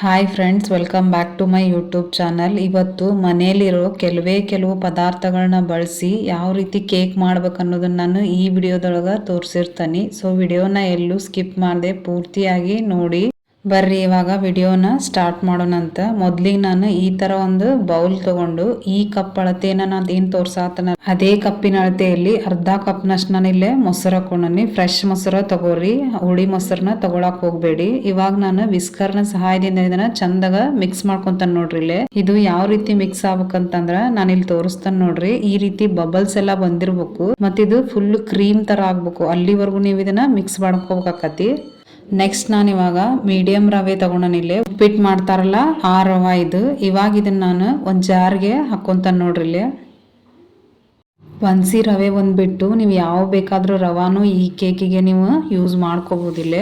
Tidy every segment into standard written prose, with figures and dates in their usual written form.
Hi friends, welcome back to my YouTube channel. ಇವತ್ತು ಮನೆಯಲ್ಲಿರೋ ಕೆಲವು ಪದಾರ್ಥಗಳನ್ನ ಬಳಸಿ ಯಾವ ರೀತಿ ಕೇಕ್ ಮಾಡ್ಬೇಕು ಅನ್ನೋದನ್ನ ನಾನು ಈ ವಿಡಿಯೋದೊಳಗೆ ತೋರಿಸಿರ್ತೀನಿ. ಸೊ ವಿಡಿಯೋನ ಎಲ್ಲೂ ಸ್ಕಿಪ್ ಮಾಡದೆ ಪೂರ್ತಿಯಾಗಿ ನೋಡಿ. ಬರ್ರಿ ಇವಾಗ ವಿಡಿಯೋನ ಸ್ಟಾರ್ಟ್ ಮಾಡೋಣಂತ. ಮೊದ್ಲಿಗೆ ನಾನು ಈ ತರ ಒಂದು ಬೌಲ್ ತಗೊಂಡು ಈ ಕಪ್ ಅಳತೆನ ನಾನು ಏನ್ ತೋರ್ಸಾತನ ಅದೇ ಕಪ್ಪಿನ ಅಳತೆಯಲ್ಲಿ ಅರ್ಧ ಕಪ್ನಷ್ಟು ನಾನು ಇಲ್ಲೇ ಮೊಸರು ಹಾಕೊಂಡಿ. ಫ್ರೆಶ್ ಮೊಸರು ತಗೋರಿ, ಹುಳಿ ಮೊಸರನ್ನ ತಗೊಳಕ್ ಹೋಗ್ಬೇಡಿ. ಇವಾಗ ನಾನು ವಿಸ್ಕರ್ನ ಸಹಾಯದಿಂದ ಇದನ್ನ ಚಂದಾಗ ಮಿಕ್ಸ್ ಮಾಡ್ಕೊಂತಾನೆ ನೋಡ್ರಿ. ಇಲ್ಲೇ ಇದು ಯಾವ ರೀತಿ ಮಿಕ್ಸ್ ಆಗ್ಬೇಕಂತಂದ್ರ ನಾನು ಇಲ್ಲಿ ತೋರಿಸ್ತಾನೆ ನೋಡ್ರಿ. ಈ ರೀತಿ ಬಬಲ್ಸ್ ಎಲ್ಲ ಬಂದಿರ್ಬೇಕು ಮತ್ತಿದು ಇದು ಫುಲ್ ಕ್ರೀಮ್ ತರ ಆಗ್ಬೇಕು. ಅಲ್ಲಿವರೆಗೂ ನೀವು ಇದನ್ನ ಮಿಕ್ಸ್ ಮಾಡ್ಕೋಬೇಕಾಕತಿ. ನೆಕ್ಸ್ಟ್ ನಾನು ಇವಾಗ ಮೀಡಿಯಂ ರವೆ ತಗೊಂಡಿಲ್ಲೇ ಉಪ್ಪಿಟ್ಟು ಮಾಡ್ತಾರಲ್ಲ ಆ ರವೆ ಇದು. ಇವಾಗ ಇದನ್ನ ನಾನು ಒಂದು ಜಾರ್ಗೆ ಹಾಕೊಂತಾನೆ ನೋಡ್ರಿ. ಇಲ್ಲಿ ಬನ್ಸಿ ರವೆ ಒಂದ್ಬಿಟ್ಟು ನೀವು ಯಾವ ಬೇಕಾದ್ರೂ ರವಾನು ಈ ಕೇಕಿಗೆ ನೀವು ಯೂಸ್ ಮಾಡ್ಕೋಬೋದಿಲ್ಲ.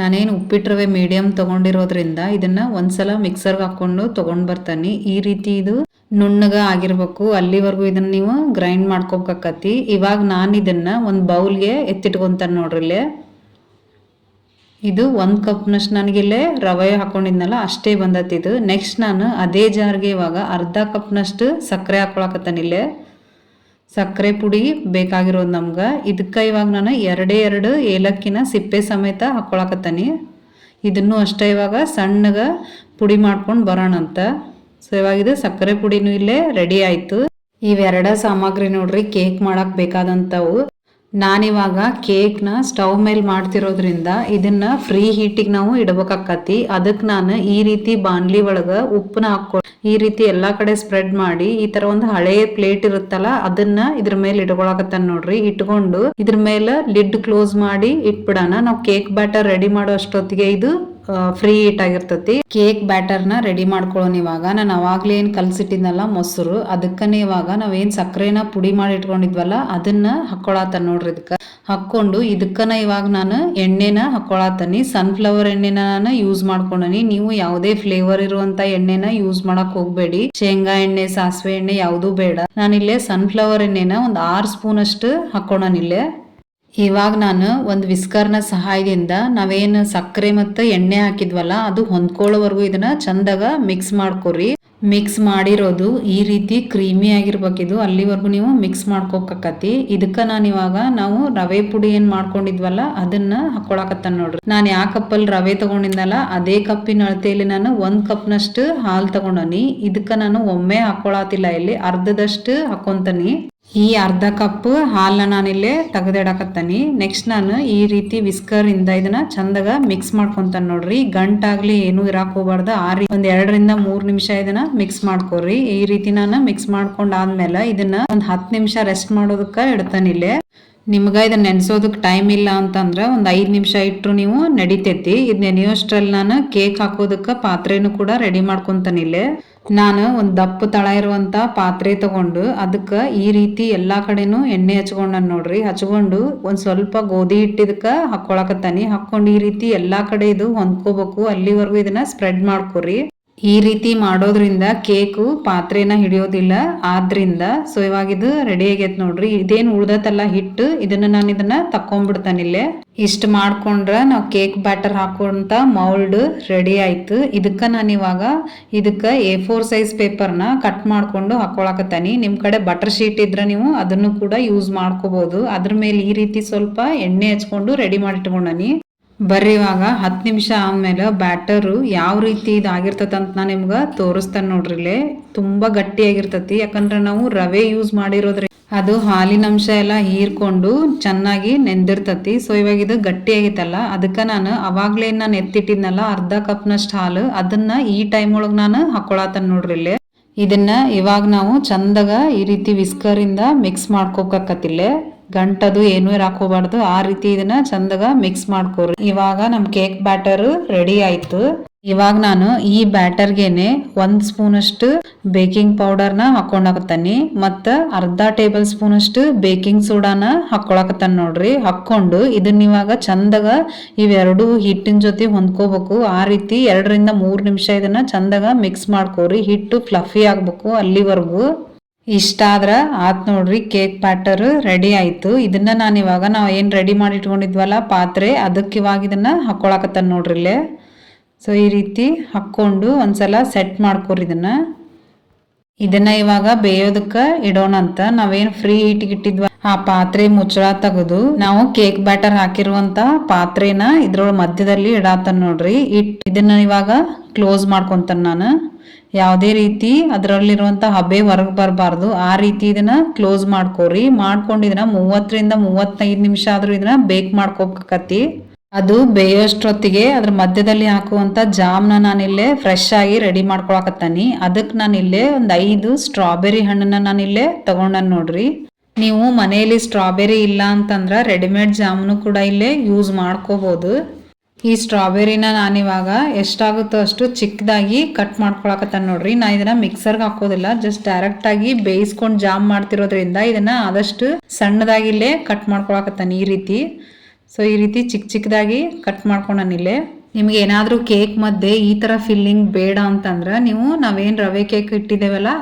ನಾನೇನು ಉಪ್ಪಿಟ್ಟು ರವೆ ಮೀಡಿಯಂ ತಗೊಂಡಿರೋದ್ರಿಂದ ಇದನ್ನ ಒಂದ್ಸಲ ಮಿಕ್ಸರ್ಗೆ ಹಾಕೊಂಡು ತಗೊಂಡ್ ಬರ್ತಾನೆ. ಈ ರೀತಿ ಇದು ನುಣ್ಣಗ ಆಗಿರ್ಬೇಕು, ಅಲ್ಲಿವರೆಗೂ ಇದನ್ನ ನೀವು ಗ್ರೈಂಡ್ ಮಾಡ್ಕೋಬೇಕತಿ. ಇವಾಗ ನಾನು ಇದನ್ನ ಒಂದು ಬೌಲ್ಗೆ ಎತ್ತಿಟ್ಕೊಂತಾನೆ ನೋಡ್ರಿ. ಇಲ್ಲೇ ಇದು 1 ಕಪ್ನಷ್ಟು ನನಗಿಲ್ಲೇ ರವೆ ಹಾಕೊಂಡಿದ್ನಲ್ಲ ಅಷ್ಟೇ ಬಂದತ್ತಿದು. ನೆಕ್ಸ್ಟ್ ನಾನು ಅದೇ ಜಾರ್ಗೆ ಇವಾಗ ಅರ್ಧ ಕಪ್ನಷ್ಟು ಸಕ್ಕರೆ ಹಾಕೊಳಕತ್ತಾನೆ. ಇಲ್ಲೇ ಸಕ್ಕರೆ ಪುಡಿ ಬೇಕಾಗಿರೋದು ನಮ್ಗೆ. ಇದಕ್ಕೆ ಇವಾಗ ನಾನು ಎರಡು ಏಲಕ್ಕಿನ ಸಿಪ್ಪೆ ಸಮೇತ ಹಾಕೊಳಕತ್ತಾನೆ. ಇದನ್ನು ಅಷ್ಟೇ ಇವಾಗ ಸಣ್ಣಗೆ ಪುಡಿ ಮಾಡ್ಕೊಂಡು ಬರೋಣಂತ. ಸೊ ಇವಾಗ ಇದು ಸಕ್ಕರೆ ಪುಡಿನೂ ಇಲ್ಲೇ ರೆಡಿ ಆಯಿತು. ಇವೆರಡ ಸಾಮಗ್ರಿ ನೋಡ್ರಿ ಕೇಕ್ ಮಾಡಕ್ಕೆ ಬೇಕಾದಂಥವು. ನಾನಿವಾಗ ಕೇಕ್ನ ಸ್ಟವ್ ಮೇಲೆ ಮಾಡ್ತಿರೋದ್ರಿಂದ ಇದನ್ನ ಫ್ರೀ ಹೀಟಿಗೆ ನಾವು ಇಡಬೇಕಾಕತಿ. ಅದಕ್ಕೆ ನಾನು ಈ ರೀತಿ ಬಾಣ್ಲಿ ಒಳಗೆ ಉಪ್ಪನ್ನ ಹಾಕೊ ಈ ರೀತಿ ಎಲ್ಲಾ ಕಡೆ ಸ್ಪ್ರೆಡ್ ಮಾಡಿ ಈ ತರ ಒಂದು ಹಳೆಯ ಪ್ಲೇಟ್ ಇರುತ್ತಲ್ಲ ಅದನ್ನ ಇದ್ರ ಮೇಲೆ ಇಟ್ಕೊಳಕತ್ತಾನ ನೋಡ್ರಿ. ಇಟ್ಕೊಂಡು ಇದ್ರ ಮೇಲೆ ಲಿಡ್ ಕ್ಲೋಸ್ ಮಾಡಿ ಇಟ್ಬಿಡೋಣ. ನಾವು ಕೇಕ್ ಬ್ಯಾಟರ್ ರೆಡಿ ಮಾಡೋ ಅಷ್ಟೊತ್ತಿಗೆ ಇದು ಫ್ರೀ ಹೀಟ್ ಆಗಿರ್ತತಿ. ಕೇಕ್ ಬ್ಯಾಟರ್ನ ರೆಡಿ ಮಾಡ್ಕೊಳ್ಳೋಣ. ಇವಾಗ ನಾನು ಅವಾಗ್ಲೇ ಏನ್ ಕಲ್ಸಿಟ್ಟಿದ್ನಲ್ಲ ಮೊಸರು, ಅದಕ್ಕನೇ ಇವಾಗ ನಾವೇನ್ ಸಕ್ಕರೆನ ಪುಡಿ ಮಾಡಿ ಇಟ್ಕೊಂಡಿದ್ವಲ್ಲ ಅದನ್ನ ಹಾಕೊಳತಾನ ನೋಡ್ರಿ. ಇದಕ್ಕ ಹಾಕೊಂಡು ಇದಕ್ಕನ ಇವಾಗ ನಾನು ಎಣ್ಣೆನ ಹಾಕೊಳತಾನಿ. ಸನ್ಫ್ಲವರ್ ಎಣ್ಣೆನ ನಾನು ಯೂಸ್ ಮಾಡ್ಕೊಂಡನಿ. ನೀವು ಯಾವುದೇ ಫ್ಲೇವರ್ ಇರುವಂತ ಎಣ್ಣೆನ ಯೂಸ್ ಮಾಡಕ್ ಹೋಗ್ಬೇಡಿ. ಶೇಂಗಾ ಎಣ್ಣೆ, ಸಾಸಿವೆ ಎಣ್ಣೆ ಯಾವ್ದು ಬೇಡ. ನಾನಿಲ್ಲೇ ಸನ್ಫ್ಲವರ್ ಎಣ್ಣೆನ ಒಂದು 6 ಸ್ಪೂನ್ ಅಷ್ಟು ಹಾಕೋಣಿಲ್ಲೇ. ಇವಾಗ ನಾನು ಒಂದು ವಿಸ್ಕರ್ನ ಸಹಾಯದಿಂದ ನಾವೇನು ಸಕ್ಕರೆ ಮತ್ತು ಎಣ್ಣೆ ಹಾಕಿದ್ವಲ್ಲ ಅದು ಹೊಂದ್ಕೊಳ್ಳೋವರೆಗೂ ಇದನ್ನ ಚಂದಾಗ ಮಿಕ್ಸ್ ಮಾಡ್ಕೊರಿ. ಮಿಕ್ಸ್ ಮಾಡಿರೋದು ಈ ರೀತಿ ಕ್ರೀಮಿ ಆಗಿರ್ಬೇಕಿದು, ಅಲ್ಲಿವರೆಗೂ ನೀವು ಮಿಕ್ಸ್ ಮಾಡ್ಕೋಕತಿ. ಇದಕ್ಕೆ ನಾನು ಇವಾಗ ನಾವು ರವೆ ಪುಡಿ ಏನ್ ಮಾಡ್ಕೊಂಡಿದ್ವಲ್ಲ ಅದನ್ನ ಹಾಕೊಳಕತ್ತಾನ ನೋಡ್ರಿ. ನಾನು ಯಾವ ಕಪ್ಪಲ್ಲಿ ರವೆ ತಗೊಂಡಿದ್ದಲ್ಲ ಅದೇ ಕಪ್ಪಿನ ಅಳತೆಯಲ್ಲಿ ನಾನು 1 ಕಪ್ನಷ್ಟು ಹಾಲು ತಗೊಂಡನಿ. ಇದಕ್ಕೆ ನಾನು ಒಮ್ಮೆ ಹಾಕೊಳತಿಲ್ಲ, ಇಲ್ಲಿ ಅರ್ಧದಷ್ಟು ಹಾಕೊಂತಾನಿ. ಈ ಅರ್ಧ ಕಪ್ ಹಾಲನ್ನ ನಾನಿಲ್ಲೇ ತೆಗೆದಿಡಕತ್ತಾನಿ. ನೆಕ್ಸ್ಟ್ ನಾನು ಈ ರೀತಿ ವಿಸ್ಕರ್ ಇಂದ ಇದನ್ನ ಚಂದಾಗ ಮಿಕ್ಸ್ ಮಾಡ್ಕೊಂತಾನೆ ನೋಡ್ರಿ. ಗಂಟಾಗ್ಲಿ ಏನು ಇರಾಕ್ ಹೋಗ್ಬಾರ್ದು. ಒಂದ್ 2 ರಿಂದ 3 ನಿಮಿಷ ಇದನ್ನ ಮಿಕ್ಸ್ ಮಾಡ್ಕೊರಿ. ಈ ರೀತಿ ನಾನು ಮಿಕ್ಸ್ ಮಾಡ್ಕೊಂಡಾದ್ಮೇಲೆ ಇದನ್ನ ಒಂದ್ 10 ನಿಮಿಷ ರೆಸ್ಟ್ ಮಾಡೋದಕ್ಕ ಇಡ್ತಾನಿಲ್ಲೇ. ನಿಮ್ಗ ಇದನ್ನ ನೆನ್ಸೋದಕ್ ಟೈಮ್ ಇಲ್ಲ ಅಂತಂದ್ರ ಒಂದ್ 5 ನಿಮಿಷ ಇಟ್ರು ನೀವು ನಡಿತೈತಿ. ಇದ್ ನೆನೆಯೋಷ್ಟ್ರಲ್ಲಿ ನಾನು ಕೇಕ್ ಹಾಕೋದಕ್ಕ ಪಾತ್ರೆನೂ ಕೂಡ ರೆಡಿ ಮಾಡ್ಕೊಂತಾನಿಲ್ಲೇ. ನಾನು ಒಂದು ದಪ್ಪ ತಳ ಇರುವಂತ ಪಾತ್ರೆ ತಗೊಂಡು ಅದಕ್ಕ ಈ ರೀತಿ ಎಲ್ಲಾ ಕಡೆನೂ ಎಣ್ಣೆ ಹಚ್ಕೊಂಡ ನೋಡ್ರಿ. ಹಚ್ಕೊಂಡು ಒಂದ್ ಸ್ವಲ್ಪ ಗೋಧಿ ಹಿಟ್ಟಿದಕ್ಕ ಹಾಕೊಳಕತ್ತಾನಿ. ಹಾಕೊಂಡು ಈ ರೀತಿ ಎಲ್ಲಾ ಕಡೆ ಇದು ಹೊಂದ್ಕೋಬೇಕು, ಅಲ್ಲಿವರೆಗೂ ಇದನ್ನ ಸ್ಪ್ರೆಡ್ ಮಾಡ್ಕೊರಿ. ಈ ರೀತಿ ಮಾಡೋದ್ರಿಂದ ಕೇಕು ಪಾತ್ರೆನ ಹಿಡಿಯೋದಿಲ್ಲ. ಆದ್ರಿಂದ ಸೊ ಇವಾಗ ಇದು ರೆಡಿ ಆಗೈತ್ ನೋಡ್ರಿ. ಇದೇನ್ ಉಳ್ದತ್ತಲ್ಲ ಹಿಟ್ಟು, ನಾನು ಇದನ್ನ ತಕೊಂಡ್ಬಿಡ್ತಾನಿಲ್ಲೇ. ಇಷ್ಟ ಮಾಡ್ಕೊಂಡ್ರ ನಾವು ಕೇಕ್ ಬ್ಯಾಟರ್ ಹಾಕೊಂತ ಮೌಲ್ಡ್ ರೆಡಿ ಆಯ್ತು. ಇದಕ್ಕ ನಾನು ಇವಾಗ A4 ಸೈಜ್ ಪೇಪರ್ನ ಕಟ್ ಮಾಡ್ಕೊಂಡು ಹಾಕೊಳಕತ್ತಾನಿ. ನಿಮ್ ಕಡೆ ಬಟರ್ ಶೀಟ್ ಇದ್ರೆ ನೀವು ಅದನ್ನು ಕೂಡ ಯೂಸ್ ಮಾಡ್ಕೋಬಹುದು. ಅದ್ರ ಮೇಲೆ ಈ ರೀತಿ ಸ್ವಲ್ಪ ಎಣ್ಣೆ ಹಚ್ಕೊಂಡು ರೆಡಿ ಮಾಡಿಟ್ಕೊಂಡನಿ. ಬರ್ರಿ ಇವಾಗ 10 ನಿಮಿಷ ಆದ್ಮೇಲೆ ಬ್ಯಾಟರು ಯಾವ ರೀತಿ ಇದಾಗಿರ್ತದ ಅಂತ ನಾನು ನಿಮ್ಗೆ ತೋರಿಸ್ತಾನೆ ನೋಡ್ರಿ. ಇಲ್ಲೇ ತುಂಬಾ ಗಟ್ಟಿಯಾಗಿರ್ತತಿ, ಯಾಕಂದ್ರೆ ನಾವು ರವೆ ಯೂಸ್ ಮಾಡಿರೋದ್ರಿಂದ ಅದು ಹಾಲಿನ ಅಂಶ ಎಲ್ಲ ಹೀರ್ಕೊಂಡು ಚೆನ್ನಾಗಿ ನೆಂದಿರ್ತತಿ. ಸೊ ಇವಾಗ ಇದು ಗಟ್ಟಿ ಆಗಿತ್ತಲ್ಲ, ಅದಕ್ಕೆ ನಾನು ಅವಾಗ್ಲೇ ನಾನು ಎತ್ತಿಟ್ಟಿದ್ನಲ್ಲ ಅರ್ಧ ಕಪ್ನಷ್ಟು ಹಾಲು, ಅದನ್ನ ಈ ಟೈಮ್ ಒಳಗೆ ನಾನು ಹಾಕೊಳತನ ನೋಡ್ರಿ. ಇಲ್ಲೇ ಇದನ್ನ ಇವಾಗ ನಾವು ಚಂದಾಗ ಈ ರೀತಿ ವಿಸ್ಕರ್ ಇಂದ ಮಿಕ್ಸ್ ಮಾಡ್ಕೋಕತ್ತಿಲ್ಲೇ. ಗಂಟದು ಏನು ಹಾಕೋಬಾರ್ದು, ಆ ರೀತಿ ಇದನ್ನ ಚಂದಾಗ ಮಿಕ್ಸ್ ಮಾಡ್ಕೋರಿ. ಇವಾಗ ನಮ್ ಕೇಕ್ ಬ್ಯಾಟರ್ ರೆಡಿ ಆಯ್ತು. ಇವಾಗ ನಾನು ಈ ಬ್ಯಾಟರ್ಗೆನೆ 1 ಸ್ಪೂನ್ ಅಷ್ಟು ಬೇಕಿಂಗ್ ಪೌಡರ್ನ ಹಾಕೊಂಡಾಕತ್ತಾನಿ. ಮತ್ತ ಅರ್ಧ ಟೇಬಲ್ ಸ್ಪೂನ್ ಅಷ್ಟು ಬೇಕಿಂಗ್ ಸೋಡಾನ ಹಾಕೊಳಕತ್ತಾನ ನೋಡ್ರಿ. ಹಾಕೊಂಡು ಇದನ್ನ ಇವಾಗ ಚಂದಾಗ ಇವೆರಡು ಹಿಟ್ಟಿನ ಜೊತೆ ಹೊಂದ್ಕೋಬೇಕು. ಆ ರೀತಿ 2 ರಿಂದ 3 ನಿಮಿಷ ಇದನ್ನ ಚಂದಾಗ ಮಿಕ್ಸ್ ಮಾಡ್ಕೋರಿ. ಹಿಟ್ಟು ಫ್ಲಫಿ ಆಗ್ಬೇಕು ಅಲ್ಲಿವರೆಗೂ. ಇಷ್ಟ ಆದ್ರ ಆತ್ ನೋಡ್ರಿ, ಕೇಕ್ ಬ್ಯಾಟರ್ ರೆಡಿ ಆಯ್ತು. ಇದನ್ನ ನಾನು ಇವಾಗ ನಾವು ಏನ್ ರೆಡಿ ಮಾಡಿ ಇಟ್ಕೊಂಡಿದ್ವಲ್ಲ ಪಾತ್ರೆ, ಅದಕ್ಕೆ ಇವಾಗ ಇದನ್ನ ಹಾಕೊಳಕತ್ತಾನ ನೋಡ್ರಿ. ಇಲ್ಲೇ ಸೊ ಈ ರೀತಿ ಹಾಕ್ಕೊಂಡು ಒಂದ್ಸಲ ಸೆಟ್ ಮಾಡ್ಕೊರಿ ಇದನ್ನ ಇವಾಗ ಬೇಯೋದಕ್ಕೆ ಇಡೋಣ ಅಂತ. ನಾವೇನು ಫ್ರೀ ಹೀಟ್ಗೆ ಇಟ್ಟಿದ್ವ ಆ ಪಾತ್ರೆ ಮುಚ್ಚಳ ತೆಗೆದು ನಾವು ಕೇಕ್ ಬ್ಯಾಟರ್ ಹಾಕಿರುವಂತ ಪಾತ್ರೆನ ಇದ್ರೊಳ ಮಧ್ಯದಲ್ಲಿ ಇಡಾತನ್ ನೋಡ್ರಿ. ಇದನ್ನ ಇವಾಗ ಕ್ಲೋಸ್ ಮಾಡ್ಕೊಂತಾನ ನಾನು. ಯಾವುದೇ ರೀತಿ ಅದರಲ್ಲಿರುವಂತ ಹಬೆ ಹೊರಗೆ ಬರಬಾರ್ದು, ಆ ರೀತಿ ಇದನ್ನ ಕ್ಲೋಸ್ ಮಾಡ್ಕೋರಿ. ಮಾಡ್ಕೊಂಡು ಇದನ್ನ 30ರಿಂದ 35 ನಿಮಿಷ ಆದ್ರೂ ಇದನ್ನ ಬೇಕ್ ಮಾಡ್ಕೋಬೇಕತಿ. ಅದು ಬೇಯೋಷ್ಟೊತ್ತಿಗೆ ಅದ್ರ ಮಧ್ಯದಲ್ಲಿ ಹಾಕುವಂತ ಜಾಮ್ನ ನಾನಿಲ್ಲೇ ಫ್ರೆಶ್ ಆಗಿ ರೆಡಿ ಮಾಡ್ಕೊಳಕತ್ತಾನಿ. ಅದಕ್ಕೆ ನಾನಿಲ್ಲೇ ಒಂದು 5 ಸ್ಟ್ರಾಬೆರಿ ಹಣ್ಣನ್ನ ನಾನಿಲ್ಲೇ ತಗೊಂಡನ್ ನೋಡ್ರಿ. ನೀವು ಮನೆಯಲ್ಲಿ ಸ್ಟ್ರಾಬೆರಿ ಇಲ್ಲ ಅಂತಂದ್ರ ರೆಡಿಮೇಡ್ ಜಾಮ್ನು ಕೂಡ ಇಲ್ಲೇ ಯೂಸ್ ಮಾಡ್ಕೋಬಹುದು. ಈ ಸ್ಟ್ರಾಬೆರಿನ ನಾನಿವಾಗ ಎಷ್ಟಾಗುತ್ತೋ ಅಷ್ಟು ಚಿಕ್ಕದಾಗಿ ಕಟ್ ಮಾಡ್ಕೊಳಕತ್ತಾನ ನೋಡ್ರಿ. ನಾ ಇದನ್ನ ಮಿಕ್ಸರ್ಗೆ ಹಾಕೋದಿಲ್ಲ, ಜಸ್ಟ್ ಡೈರೆಕ್ಟ್ ಆಗಿ ಬೇಯಿಸ್ಕೊಂಡು ಜಾಮ್ ಮಾಡ್ತಿರೋದ್ರಿಂದ ಇದನ್ನ ಆದಷ್ಟು ಸಣ್ಣದಾಗಿ ಇಲ್ಲೇ ಕಟ್ ಮಾಡ್ಕೊಳಕತ್ತಾನ ಈ ರೀತಿ. ಸೊ ಈ ರೀತಿ ಚಿಕ್ಕದಾಗಿ ಕಟ್ ಮಾಡ್ಕೊಂಡಾನಿಲ್ಲೇ. ನಿಮ್ಗೆ ಏನಾದ್ರೂ ಕೇಕ್ ಮಧ್ಯೆ ಈ ತರ ಫಿಲ್ಲಿಂಗ್ ಬೇಡ ಅಂತಂದ್ರ ನೀವು ನಾವೇನ್ ರವೆ ಕೇಕ್ ಇಟ್ಟಿದ್ದೇವಲ್ಲ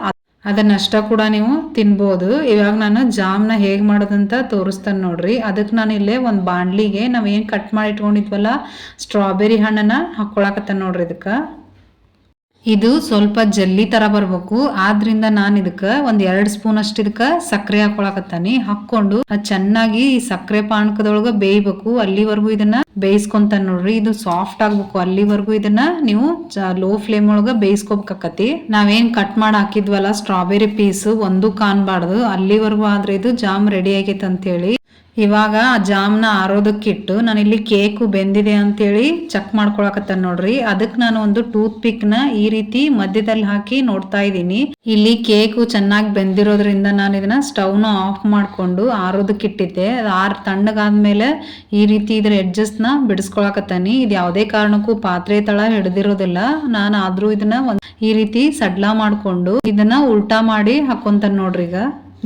ಅದನ್ನಷ್ಟ ಕೂಡ ನೀವು ತಿನ್ಬೋದು. ಇವಾಗ ನಾನು ಜಾಮ್ನ ಹೇಗ್ ಮಾಡೋದಂತ ತೋರಿಸ್ತಾನೆ ನೋಡ್ರಿ. ಅದಕ್ಕೆ ನಾನು ಇಲ್ಲೇ ಒಂದು ಬಾಣ್ಲಿಗೆ ನಾವೇನ್ ಕಟ್ ಮಾಡಿ ಇಟ್ಕೊಂಡಿದ್ವಲ್ಲ ಸ್ಟ್ರಾಬೆರಿ ಹಣ್ಣನ್ನ ಹಾಕೊಳಕತ್ತಾನ ನೋಡ್ರಿ. ಇದಕ್ಕೆ ಇದು ಸ್ವಲ್ಪ ಜಲ್ಲಿ ತರ ಬರ್ಬೇಕು, ಆದ್ರಿಂದ ನಾನು ಇದಕ್ಕೆ ಒಂದ್ 2 ಸ್ಪೂನ್ ಅಷ್ಟು ಇದಕ್ಕೆ ಸಕ್ಕರೆ ಹಾಕೊಳಕತ್ತಾನಿ. ಹಾಕೊಂಡು ಚೆನ್ನಾಗಿ ಈ ಸಕ್ಕರೆ ಪಾನಕದೊಳಗ ಬೇಯ್ಬೇಕು, ಅಲ್ಲಿವರೆಗೂ ಇದನ್ನ ಬೇಯಿಸ್ಕೊಂತಾನ ನೋಡ್ರಿ. ಇದು ಸಾಫ್ಟ್ ಆಗ್ಬೇಕು, ಅಲ್ಲಿವರೆಗೂ ಇದನ್ನ ನೀವು ಲೋ ಫ್ಲೇಮ್ ಒಳಗ ಬೇಯಿಸ್ಕೋಬೇಕಾಕತಿ. ನಾವೇನ್ ಕಟ್ ಮಾಡಿ ಹಾಕಿದ್ವಲ್ಲ ಸ್ಟ್ರಾಬೆರಿ ಪೀಸ್ ಒಂದು ಕಾಣ್ಬಾರ್ದು, ಅಲ್ಲಿವರೆಗೂ ಆದ್ರೆ ಇದು ಜಾಮ್ ರೆಡಿ ಆಗೈತೆ ಅಂತ ಹೇಳಿ. ಇವಾಗ ಆ ಜಾಮ್ನ ಆರೋದಕ್ಕಿಟ್ಟು ನಾನಿಲ್ಲಿ ಕೇಕು ಬೆಂದಿದೆ ಅಂತೇಳಿ ಚೆಕ್ ಮಾಡ್ಕೊಳಕತ್ತಾನ ನೋಡ್ರಿ. ಅದಕ್ಕೆ ನಾನು ಒಂದು ಟೂತ್ ಪಿಕ್ ನ ಈ ರೀತಿ ಮಧ್ಯದಲ್ಲಿ ಹಾಕಿ ನೋಡ್ತಾ ಇದ್ದೀನಿ. ಇಲ್ಲಿ ಕೇಕು ಚೆನ್ನಾಗಿ ಬೆಂದಿರೋದ್ರಿಂದ ನಾನು ಇದನ್ನ ಸ್ಟವ್ನ ಆಫ್ ಮಾಡ್ಕೊಂಡು ಆರೋದಕ್ಕಿಟ್ಟಿದ್ದೆ. ತಣ್ಣಗಾದ್ಮೇಲೆ ಈ ರೀತಿ ಇದ್ರ ಎಡ್ಜಸ್ ನ ಬಿಡಿಸ್ಕೊಳಕತ್ತಾನಿ. ಇದು ಯಾವುದೇ ಕಾರಣಕ್ಕೂ ಪಾತ್ರೆ ತಳ ಹಿಡ್ದಿರೋದಿಲ್ಲ. ನಾನು ಆದ್ರೂ ಇದನ್ನ ಈ ರೀತಿ ಸಡ್ಲಾ ಮಾಡ್ಕೊಂಡು ಇದನ್ನ ಉಲ್ಟಾ ಮಾಡಿ ಹಾಕೊಂತಾನ ನೋಡ್ರಿ. ಈಗ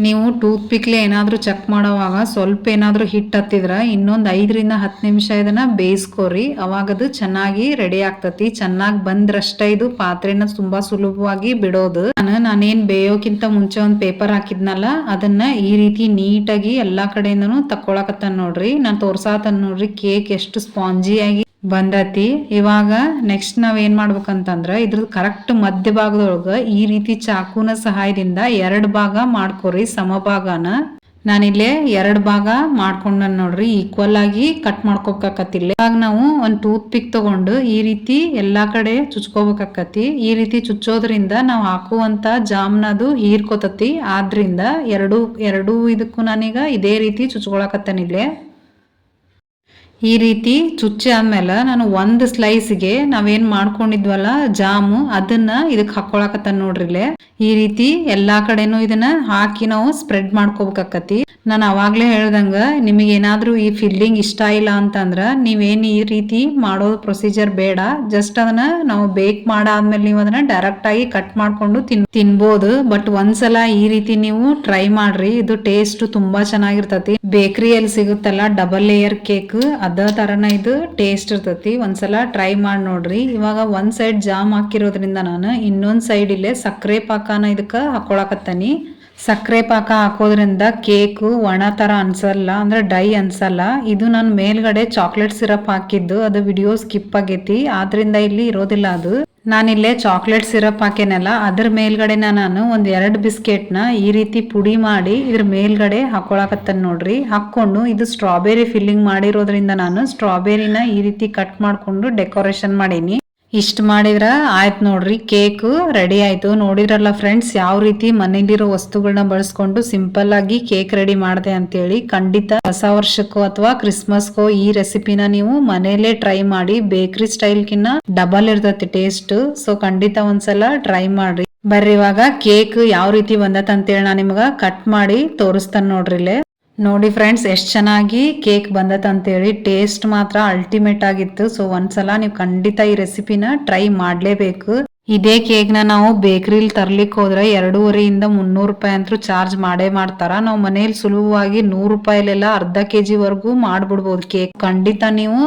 ನೀವು ಟೂತ್ ಪಿಕ್ಲೆ ಏನಾದ್ರೂ ಚೆಕ್ ಮಾಡೋವಾಗ ಸ್ವಲ್ಪ ಏನಾದ್ರೂ ಹಿಟ್ ಹತ್ತಿದ್ರ ಇನ್ನೊಂದು 5ರಿಂದ 10 ನಿಮಿಷ ಇದನ್ನ ಬೇಯಿಸ್ಕೋರಿ. ಅವಾಗದು ಚೆನ್ನಾಗಿ ರೆಡಿ ಆಗ್ತತಿ. ಚೆನ್ನಾಗಿ ಬಂದ್ರಷ್ಟೇ ಇದು ಪಾತ್ರೆನ ತುಂಬಾ ಸುಲಭವಾಗಿ ಬಿಡೋದು. ನಾನೇನ್ ಬೇಯೋಕ್ಕಿಂತ ಮುಂಚೆ ಒಂದು ಪೇಪರ್ ಹಾಕಿದ್ನಲ್ಲ ಅದನ್ನ ಈ ರೀತಿ ನೀಟಾಗಿ ಎಲ್ಲಾ ಕಡೆಯಿಂದನು ತಕ್ಕೊಳಕತ್ತಾನ ನೋಡ್ರಿ. ನಾನು ತೋರ್ಸಾತನ್ ನೋಡ್ರಿ ಕೇಕ್ ಎಷ್ಟು ಸ್ಪಾಂಜಿಯಾಗಿ ಬಂದತಿ. ಇವಾಗ ನೆಕ್ಸ್ಟ್ ನಾವ್ ಏನ್ ಮಾಡ್ಬೇಕಂತಂದ್ರ ಇದ್ರ ಕರೆಕ್ಟ್ ಮಧ್ಯ ಭಾಗದೊಳಗ ಈ ರೀತಿ ಚಾಕುನ ಸಹಾಯದಿಂದ 2 ಭಾಗ ಮಾಡ್ಕೊರಿ, ಸಮಭಾಗನ. ನಾನಿಲ್ಲೇ 2 ಭಾಗ ಮಾಡ್ಕೊಂಡ ನೋಡ್ರಿ, ಈಕ್ವಲ್ ಆಗಿ ಕಟ್ ಮಾಡ್ಕೋಬೇಕಾಕತಿಲ್ಲ. ಇವಾಗ ನಾವು ಒಂದ್ ಟೂತ್ ಪಿಕ್ ತಗೊಂಡು ಈ ರೀತಿ ಎಲ್ಲಾ ಕಡೆ ಚುಚ್ಕೋಬೇಕಾಕತಿ. ಈ ರೀತಿ ಚುಚ್ಚೋದ್ರಿಂದ ನಾವು ಹಾಕುವಂತ ಜಾಮ್ನದು ಹೀರ್ಕೋತತಿ. ಆದ್ರಿಂದ ಎರಡು ಇದಕ್ಕೂ ನಾನೀಗ ಇದೇ ರೀತಿ ಚುಚ್ಕೊಳಕತ್ತನಿಲ್ಲೇ. ಈ ರೀತಿ ಚುಚ್ಚಿ ಆದ್ಮೇಲೆ ನಾನು ಒಂದು ಸ್ಲೈಸ್ಗೆ ನಾವೇನ್ ಮಾಡ್ಕೊಂಡಿದ್ವಲ್ಲ ಜಾಮು ಅದನ್ನ ಇದಕ್ಕೆ ಹಾಕೊಳಕತ್ತಾನ ನೋಡ್ರಿಲೆ. ಈ ರೀತಿ ಎಲ್ಲಾ ಕಡೆನೂ ಇದನ್ನ ಹಾಕಿ ನಾವು ಸ್ಪ್ರೆಡ್ ಮಾಡ್ಕೋಬೇಕಾಕತಿ. ನಾನು ಅವಾಗ್ಲೇ ಹೇಳ್ದಂಗ ನಿಮಗೆ ಏನಾದ್ರೂ ಈ ಫಿಲ್ಲಿಂಗ್ ಇಷ್ಟ ಇಲ್ಲ ಅಂತಂದ್ರ ನೀವೇನ್ ಈ ರೀತಿ ಮಾಡೋ ಪ್ರೊಸೀಜರ್ ಬೇಡ. ಜಸ್ಟ್ ಅದನ್ನ ನಾವು ಬೇಕ್ ಮಾಡಾದ್ಮೇಲೆ ನೀವು ಅದನ್ನ ಡೈರೆಕ್ಟ್ ಆಗಿ ಕಟ್ ಮಾಡ್ಕೊಂಡು ತಿನ್ಬೋದು. ಬಟ್ ಒಂದ್ಸಲ ಈ ರೀತಿ ನೀವು ಟ್ರೈ ಮಾಡ್ರಿ, ಇದು ಟೇಸ್ಟ್ ತುಂಬಾ ಚೆನ್ನಾಗಿರ್ತತಿ. ಬೇಕರಿಯಲ್ಲಿ ಸಿಗುತ್ತಲ್ಲ ಡಬಲ್ ಲೇಯರ್ ಕೇಕ್ ಅದ ತರನ ಇದು ಟೇಸ್ಟ್ ಇರ್ತತಿ. ಒಂದ್ಸಲ ಟ್ರೈ ಮಾಡಿ ನೋಡ್ರಿ. ಇವಾಗ ಒಂದ್ ಸೈಡ್ ಜಾಮ್ ಹಾಕಿರೋದ್ರಿಂದ ನಾನು ಇನ್ನೊಂದ್ ಸೈಡ್ ಇಲ್ಲೇ ಸಕ್ಕರೆ ಪಾಕನ ಇದಕ್ಕ ಹಾಕೊಳಕತ್ತಾನಿ. ಸಕ್ಕರೆ ಪಾಕ ಹಾಕೋದ್ರಿಂದ ಕೇಕು ಒಣ ತರ ಅನ್ಸಲ್ಲ, ಅಂದ್ರೆ ಡ್ರೈ ಅನ್ಸಲ್ಲ. ಇದು ನಾನು ಮೇಲ್ಗಡೆ ಚಾಕ್ಲೇಟ್ ಸಿರಪ್ ಹಾಕಿದ್ದು, ಅದು ವಿಡಿಯೋ ಸ್ಕಿಪ್ ಆಗೈತಿ, ಆದ್ರಿಂದ ಇಲ್ಲಿ ಇರೋದಿಲ್ಲ ಅದು. ನಾನಿಲ್ಲೇ ಚಾಕ್ಲೇಟ್ ಸಿರಪ್ ಹಾಕೇನಲ್ಲ ಅದ್ರ ಮೇಲ್ಗಡೆ ನಾನು ಒಂದ್ 2 ಬಿಸ್ಕೆಟ್ನ ಈ ರೀತಿ ಪುಡಿ ಮಾಡಿ ಇದ್ರ ಮೇಲ್ಗಡೆ ಹಾಕೊಳಕತ್ತನ್ ನೋಡ್ರಿ. ಹಾಕೊಂಡು ಇದು ಸ್ಟ್ರಾಬೆರಿ ಫಿಲ್ಲಿಂಗ್ ಮಾಡಿರೋದ್ರಿಂದ ನಾನು ಸ್ಟ್ರಾಬೆರಿನ ಈ ರೀತಿ ಕಟ್ ಮಾಡ್ಕೊಂಡು ಡೆಕೋರೇಷನ್ ಮಾಡೀನಿ. ಇಷ್ಟ ಮಾಡಿದ್ರ ಆಯ್ತು ನೋಡ್ರಿ, ಕೇಕ್ ರೆಡಿ ಆಯ್ತು. ನೋಡಿದ್ರಲ್ಲ ಫ್ರೆಂಡ್ಸ್ ಯಾವ ರೀತಿ ಮನೇಲಿರೋ ವಸ್ತುಗಳನ್ನ ಬಳಸ್ಕೊಂಡು ಸಿಂಪಲ್ ಆಗಿ ಕೇಕ್ ರೆಡಿ ಮಾಡಿದೆ ಅಂತೇಳಿ. ಖಂಡಿತ ಹೊಸ ವರ್ಷಕ್ಕೋ ಅಥವಾ ಕ್ರಿಸ್ಮಸ್ಗೋ ಈ ರೆಸಿಪಿನ ನೀವು ಮನೇಲೆ ಟ್ರೈ ಮಾಡಿ. ಬೇಕರಿ ಸ್ಟೈಲ್ ಕಿನ್ನ ಡಬಲ್ ಇರ್ತತಿ ಟೇಸ್ಟ್. ಸೊ ಖಂಡಿತ ಒಂದ್ಸಲ ಟ್ರೈ ಮಾಡ್ರಿ. ಬರ್ರಿ ಇವಾಗ ಕೇಕ್ ಯಾವ ರೀತಿ ಬಂದತ್ ಅಂತೇಳಿ ನಾನು ನಿಮ್ಗ ಕಟ್ ಮಾಡಿ ತೋರಿಸ್ತಾನೆ ನೋಡ್ರಿಲೆ. ನೋಡಿ ಫ್ರೆಂಡ್ಸ್ ಎಷ್ಟು ಚೆನ್ನಾಗಿ ಕೇಕ್ ಬಂದತ್ ಅಂತೇಳಿ. ಟೇಸ್ಟ್ ಮಾತ್ರ ಅಲ್ಟಿಮೇಟ್ ಆಗಿತ್ತು. ಸೊ ಒಂದ್ಸಲ ನೀವು ಖಂಡಿತ ಈ ರೆಸಿಪಿನ ಟ್ರೈ ಮಾಡ್ಲೇಬೇಕು. ಇದೇ ಕೇಕ್ನ ನಾವು ಬೇಕರಿಲಿ ತರ್ಲಿಕ್ಕೆ ಹೋದ್ರೆ 250 300 ರೂಪಾಯಿ ಅಂತೂ ಚಾರ್ಜ್ ಮಾಡೇ ಮಾಡ್ತಾರ. ನಾವು ಮನೇಲಿ ಸುಲಭವಾಗಿ 100 ರೂಪಾಯಿಲೆಲ್ಲ ಅರ್ಧ ಕೆಜಿ ವರ್ಗೂ ಮಾಡ್ಬಿಡ್ಬೋದು ಕೇಕ್. ಖಂಡಿತ ನೀವು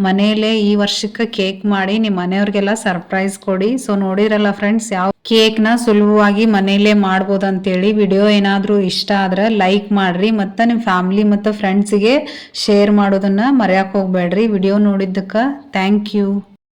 ಮನೇಲೆ ಈ ವರ್ಷಕ್ಕೆ ಕೇಕ್ ಮಾಡಿ ನಿಮ್ ಮನೆಯವ್ರಿಗೆಲ್ಲ ಸರ್ಪ್ರೈಸ್ ಕೊಡಿ. ಸೊ ನೋಡಿರಲ್ಲ ಫ್ರೆಂಡ್ಸ್ ಯಾವ ಕೇಕ್ ನ ಸುಲಭವಾಗಿ ಮನೇಲೆ ಮಾಡ್ಬೋದು ಅಂತೇಳಿ. ವಿಡಿಯೋ ಏನಾದ್ರೂ ಇಷ್ಟ ಆದ್ರೆ ಲೈಕ್ ಮಾಡ್ರಿ, ಮತ್ತೆ ನಿಮ್ ಫ್ಯಾಮಿಲಿ ಮತ್ತೆ ಫ್ರೆಂಡ್ಸ್ಗೆ ಶೇರ್ ಮಾಡೋದನ್ನ ಮರೆಯಕ್ ಹೋಗ್ಬೇಡ್ರಿ. ವಿಡಿಯೋ ನೋಡಿದ್ದಕ್ಕ ಥ್ಯಾಂಕ್ ಯು.